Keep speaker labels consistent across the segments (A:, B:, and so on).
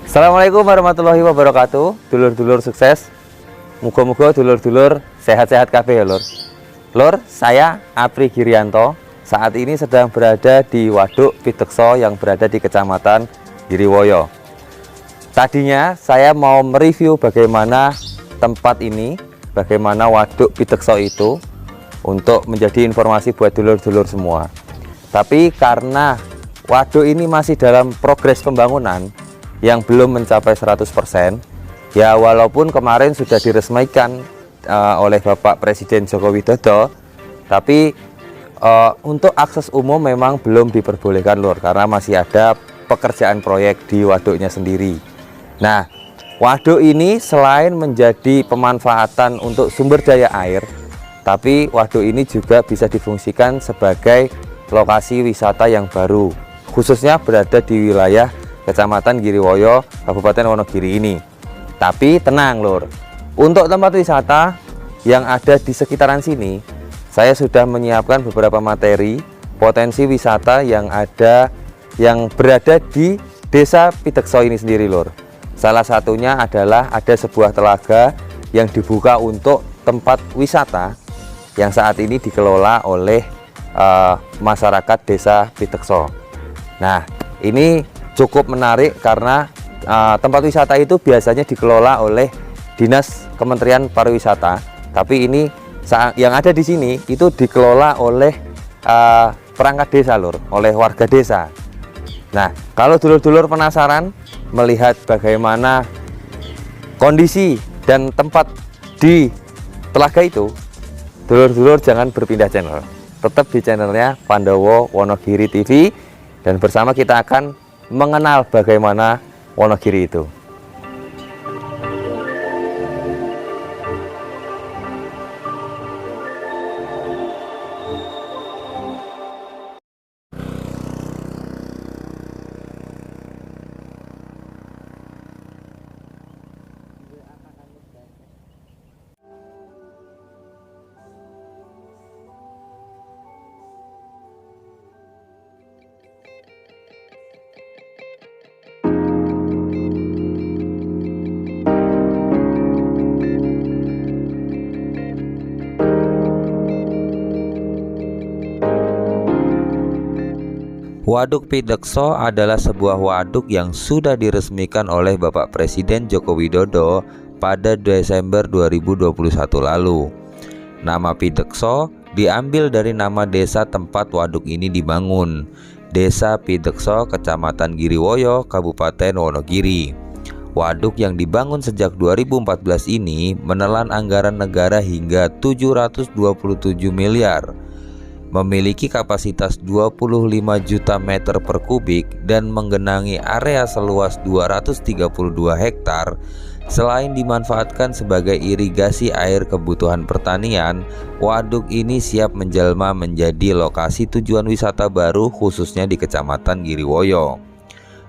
A: Assalamualaikum warahmatullahi wabarakatuh. Dulur-dulur sukses. Muga-muga dulur-dulur sehat-sehat kabeh ya lur. Lur, saya Apri Girianto. Saat ini sedang berada di Waduk Pidekso yang berada di Kecamatan Giriwoyo. Tadinya saya mau mereview bagaimana tempat ini, bagaimana Waduk Pidekso itu, untuk menjadi informasi buat dulur-dulur semua. Tapi karena waduk ini masih dalam progres pembangunan yang belum mencapai 100%, ya walaupun kemarin sudah diresmikan oleh Bapak Presiden Joko Widodo, tapi untuk akses umum memang belum diperbolehkan lur, karena masih ada pekerjaan proyek di waduknya sendiri. Nah, waduk ini selain menjadi pemanfaatan untuk sumber daya air, tapi waduk ini juga bisa difungsikan sebagai lokasi wisata yang baru, khususnya berada di wilayah Kecamatan Giriwoyo, Kabupaten Wonogiri ini. Tapi tenang lur, untuk tempat wisata yang ada di sekitaran sini, saya sudah menyiapkan beberapa materi potensi wisata yang berada di Desa Pidekso ini sendiri lur. Salah satunya adalah ada sebuah telaga yang dibuka untuk tempat wisata yang saat ini dikelola oleh masyarakat Desa Pidekso. Nah, ini cukup menarik karena tempat wisata itu biasanya dikelola oleh Dinas Kementerian Pariwisata, tapi ini yang ada di sini itu dikelola oleh perangkat desa lur, oleh warga desa. Nah, kalau dulur-dulur penasaran melihat bagaimana kondisi dan tempat di telaga itu, dulur-dulur jangan berpindah channel, tetap di channelnya Pandowo Wonogiri TV, dan bersama kita akan mengenal bagaimana Wonogiri itu. Waduk Pidekso adalah sebuah waduk yang sudah diresmikan oleh Bapak Presiden Joko Widodo pada Desember 2021 lalu. Nama Pidekso diambil dari nama desa tempat waduk ini dibangun, Desa Pidekso, Kecamatan Giriwoyo, Kabupaten Wonogiri. Waduk yang dibangun sejak 2014 ini menelan anggaran negara hingga 727 miliar. Memiliki kapasitas 25 juta meter per kubik dan menggenangi area seluas 232 hektar. Selain dimanfaatkan sebagai irigasi air kebutuhan pertanian, waduk ini siap menjelma menjadi lokasi tujuan wisata baru khususnya di Kecamatan Giriwoyo.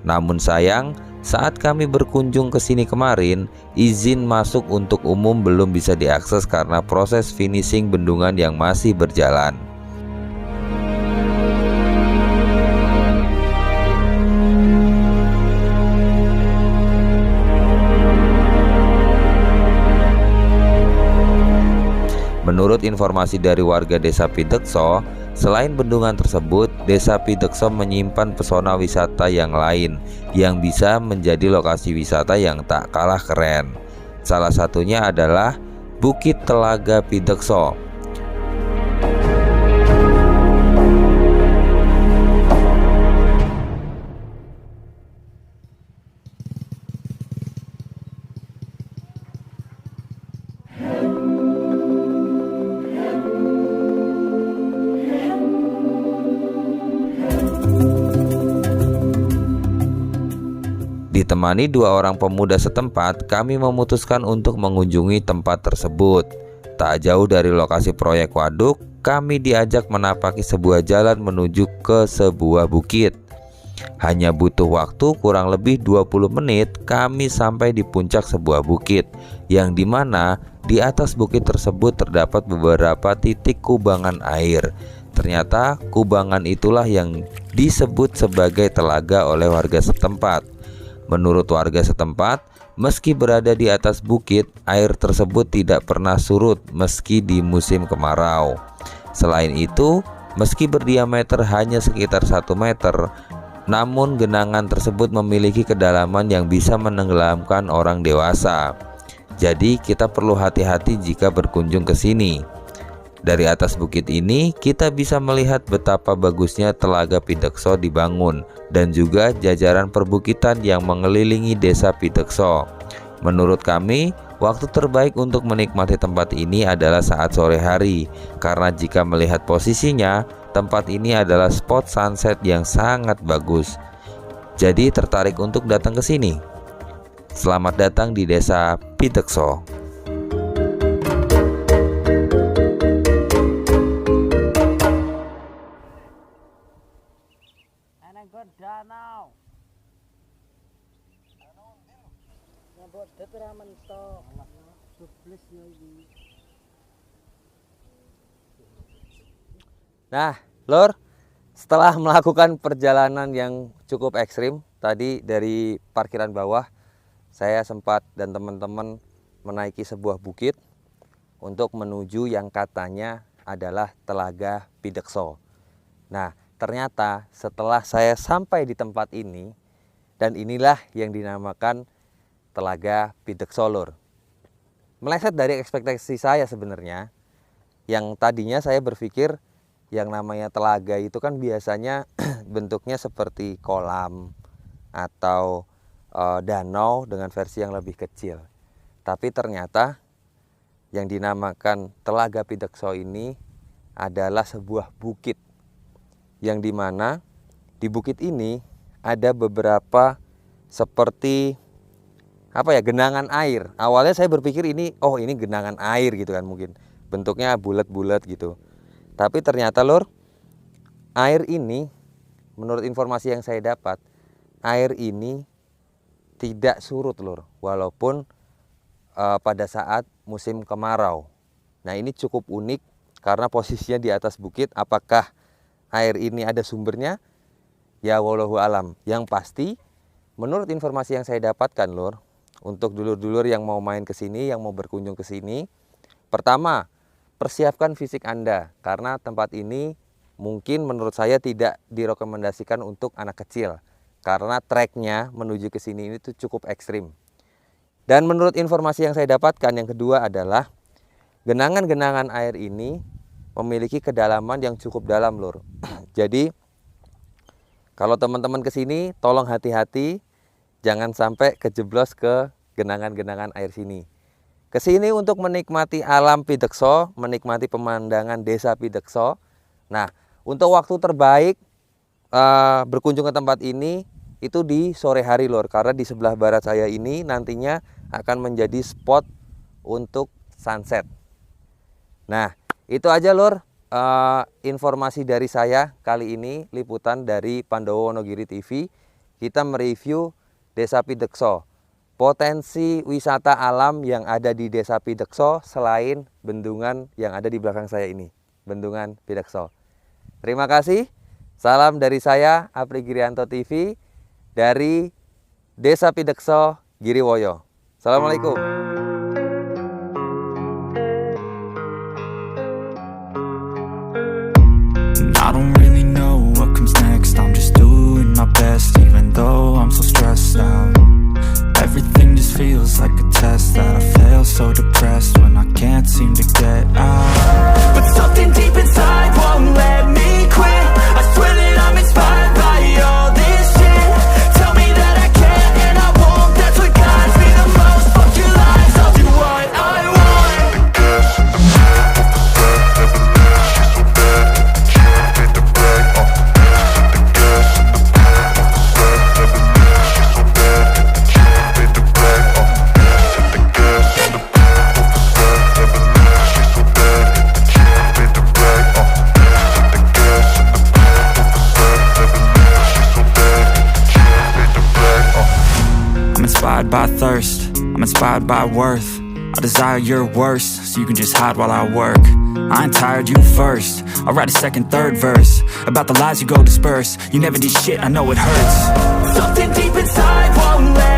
A: Namun sayang, saat kami berkunjung ke sini kemarin, izin masuk untuk umum belum bisa diakses karena proses finishing bendungan yang masih berjalan. Menurut informasi dari warga Desa Pidekso, selain bendungan tersebut, Desa Pidekso menyimpan pesona wisata yang lain yang bisa menjadi lokasi wisata yang tak kalah keren. Salah satunya adalah Bukit Telaga Pidekso. Ditemani dua orang pemuda setempat, kami memutuskan untuk mengunjungi tempat tersebut. Tak jauh dari lokasi proyek waduk, kami diajak menapaki sebuah jalan menuju ke sebuah bukit.
B: Hanya butuh waktu kurang lebih 20 menit kami sampai di puncak sebuah bukit, yang dimana di atas bukit tersebut terdapat beberapa titik kubangan air. Ternyata kubangan itulah yang disebut sebagai telaga oleh warga setempat. Menurut warga setempat, meski berada di atas bukit, air tersebut tidak pernah surut meski di musim kemarau. Selain itu, meski berdiameter hanya sekitar 1 meter, namun genangan tersebut memiliki kedalaman yang bisa menenggelamkan orang dewasa. Jadi kita perlu hati-hati jika berkunjung ke sini. Dari atas bukit ini kita bisa melihat betapa bagusnya Telaga Pidekso dibangun dan juga jajaran perbukitan yang mengelilingi desa Pidekso. Menurut kami, waktu terbaik untuk menikmati tempat ini adalah saat sore hari, karena jika melihat posisinya, tempat ini adalah spot sunset yang sangat bagus. Jadi tertarik untuk datang ke sini? Selamat datang di desa Pidekso.
A: Nah, Lur, setelah melakukan perjalanan yang cukup ekstrim tadi dari parkiran bawah, saya sempat dan teman-teman menaiki sebuah bukit untuk menuju yang katanya adalah Telaga Pidekso. Nah, ternyata setelah saya sampai di tempat ini, dan inilah yang dinamakan Telaga Pidekso, Lur. Meleset dari ekspektasi saya sebenarnya, yang tadinya saya berpikir yang namanya telaga itu kan biasanya bentuknya seperti kolam atau danau dengan versi yang lebih kecil. Tapi ternyata yang dinamakan Telaga Pidekso ini adalah sebuah bukit, yang dimana di bukit ini ada beberapa seperti genangan air. Awalnya saya berpikir ini genangan air gitu kan, mungkin bentuknya bulat-bulat gitu. Tapi ternyata, Lur, air ini menurut informasi yang saya dapat, air ini tidak surut, Lur, walaupun pada saat musim kemarau. Nah, ini cukup unik karena posisinya di atas bukit. Apakah air ini ada sumbernya? Ya wallahu alam. Yang pasti menurut informasi yang saya dapatkan, Lur, untuk dulur-dulur yang mau main ke sini, yang mau berkunjung ke sini, pertama, persiapkan fisik Anda, karena tempat ini mungkin menurut saya tidak direkomendasikan untuk anak kecil, karena treknya menuju ke sini itu cukup ekstrim. Dan menurut informasi yang saya dapatkan, yang kedua adalah genangan-genangan air ini memiliki kedalaman yang cukup dalam, Lur. Jadi kalau teman-teman ke sini, tolong hati-hati, jangan sampai kejeblos ke genangan-genangan air sini. Kesini untuk menikmati alam Pidekso, menikmati pemandangan desa Pidekso. Nah, untuk waktu terbaik berkunjung ke tempat ini itu di sore hari, Lur, karena di sebelah barat saya ini nantinya akan menjadi spot untuk sunset. Nah, itu aja, Lur, informasi dari saya kali ini, liputan dari Pandowo Wonogiri TV. Kita mereview desa Pidekso. Potensi wisata alam yang ada di desa Pidekso selain bendungan yang ada di belakang saya ini, Bendungan Pidekso. Terima kasih. Salam dari saya, Apri Girianto TV, dari Desa Pidekso, Giriwoyo. Assalamualaikum.
C: I don't really know what comes next. I'm just doing my best, even though I'm so stressed out. Everything just feels like a test that I fail, so depressed when I can't seem to get out. But something deep inside won't let me quit. I swear that I'm inspired by all this shit. Tell me that I can and I won't. That's what guides me the most. Fuck your lies, I'll do what I want. inspired by thirst, I'm inspired by worth. I desire your worst, so you can just hide while I work. I ain't tired, you first. I'll write a second, third verse about the lies you go disperse. You never did shit, I know it hurts.
D: Something deep inside won't let